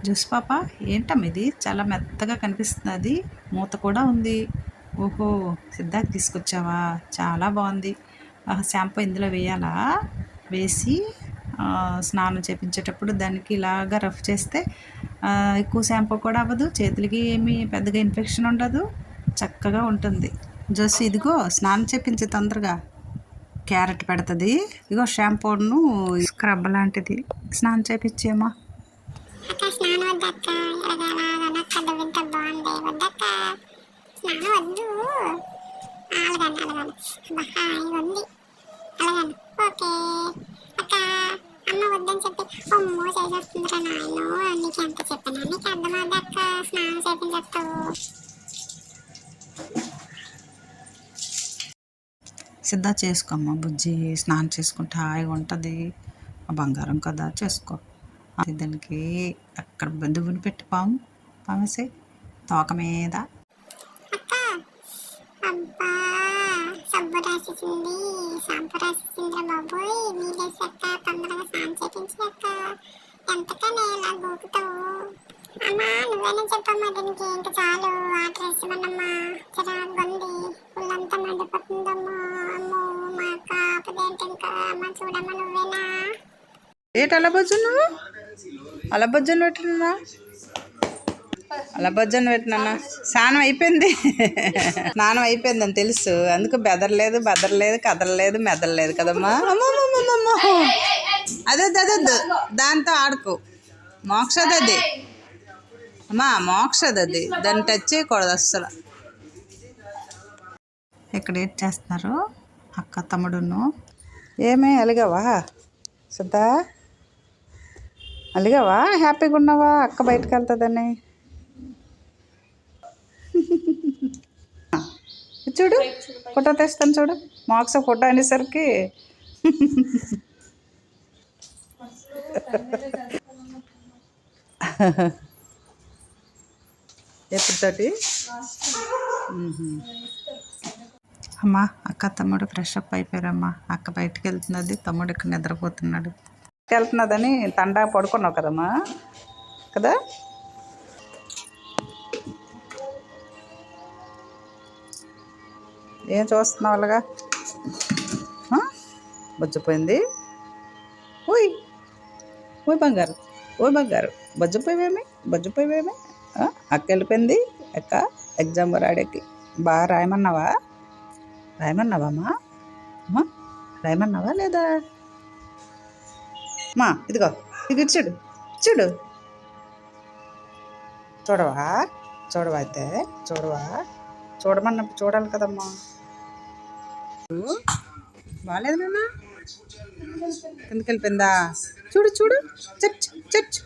Juice పాప ఏంటమ్మా ఇది? చాలా మెత్తగా కనిపిస్తున్నది, మూత కూడా ఉంది. ఓహో, సిద్ధాకి తీసుకొచ్చావా? చాలా బాగుంది. షాంపూ ఇందులో వేయాలా? వేసి స్నానం చేయించేటప్పుడు దానికి ఇలాగా రఫ్ చేస్తే ఎక్కువ షాంపూ కూడా అవ్వదు, చేతులకి ఏమీ పెద్దగా ఇన్ఫెక్షన్ ఉండదు, చక్కగా ఉంటుంది. జ్యూస్ ఇదిగో స్నానం చేయించే తొందరగా. క్యారెట్ పెడుతుంది, ఇగో షాంపూను స్క్రబ్ లాంటిది స్నానం చేయించేమో. సిద్ధా చేసుకోమ్మా బుజ్జి, స్నానం చేసుకుంటే హాయిగా ఉంటుంది. బంగారం కదా, చేసుకో. దానికి అక్కడ దువ్వుని పెట్టి పామేసే తోక మీద. నువ్వేనా చెప్పమ్మా దీనికి, ఇంకా చాలు వాటర్ వేసిమన్నమ్మా. చిరాకుంది, పుల్లంతా మండిపోతుందమ్మా. అమ్మో మా అక్క ఆపదేంటి ఇంకా. అమ్మ చూడమ్మా నువ్వేనా. ఏంటి అలా బొజ్జు, నువ్వు అలా బొజ్జను పెట్టినా? అలా బొజ్జను పెట్టినా? స్నానం అయిపోయింది, స్నానం అయిపోయిందని తెలుసు, అందుకు బెదరలేదు కదలలేదు మెదలలేదు కదమ్మా. అమ్మమ్మమ్మమ్మ, అదొద్దు దాంతో ఆడుకో. మోక్షదది అమ్మా, మోక్షదది, దాన్ని టచ్ చేయకూడదు అస్సలు. ఇక్కడ ఏం చేస్తున్నారు అక్క తమ్ముడును? ఏమే అలిగావా సిద్ధా? అలిగావా? హ్యాపీగా ఉన్నావా అక్క బయటకు వెళ్తుందని? చూడు ఫోటో తెస్తాను చూడు. మోక్ష ఫోటో అనేసరికి ఎప్పుడుతోటి అమ్మా అక్క తమ్ముడు ఫ్రెష్ అప్ అయిపోయారమ్మా. అక్క బయటకు వెళ్తున్నది, తమ్ముడు ఇక్కడ నిద్రపోతున్నాడు. వెళ్తున్నదని తండా పడుకున్నావు కదమ్మా కదా. ఏం చూస్తున్నావు అలాగా? బొజ్జపోయింది. ఓయ్ ఓయ్ బంగారు, ఓయ్ బంగారు, బొజ్జపోయేవేమి. అక్క వెళ్ళిపోయింది. అక్క ఎగ్జామ్ రాయడానికి బాగా రాయమన్నావా అమ్మా? రాయమన్నావా లేదా? మా ఇదిగో ఇక చూడు చూడవా అయితే చూడమన్నప్పుడు చూడాలి కదమ్మా. బాగాలేదు నాన్న, ఎందుకు వెళ్ళిపోయిందా? చూడు చర్చ్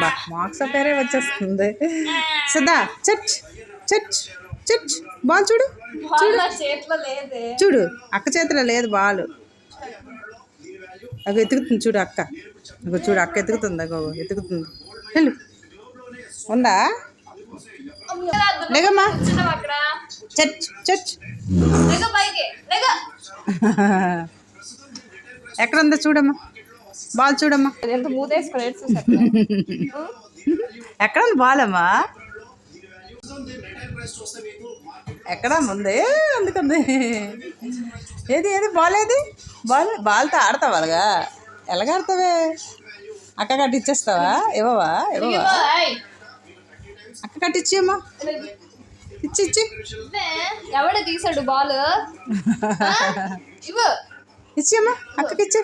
బా మార్క్స్ పేరే వచ్చేస్తుంది. సిద్ధా చర్చ్ బాల్ చూడు అక్క చేతిలో లేదు బాల్. అగో ఎతుకుతుంది చూడు అక్క, చూడు అక్క ఎతుకుతుంది, వెళ్ళు. ఉందా? లేగమ్మా, చర్చ్ ఎక్కడ ఉందో చూడమ్మా, బాల్ చూడమ్మా. ఎక్కడ ఉంది బాల్ అమ్మా? ఎక్కడ ఉంది? అందుకుంది. ఏది బాల్? బాల్తో ఆడతావు అలాగా? ఎలాగ ఆడతావే? అక్క కట్టిచ్చేస్తావా? ఇవ్వవా? అక్క కట్టిచ్చేయమ్మా, ఇచ్చి ఎవడ తీసాడు బాల్? ఇచ్చేయమ్మా, అక్కకి ఇచ్చే.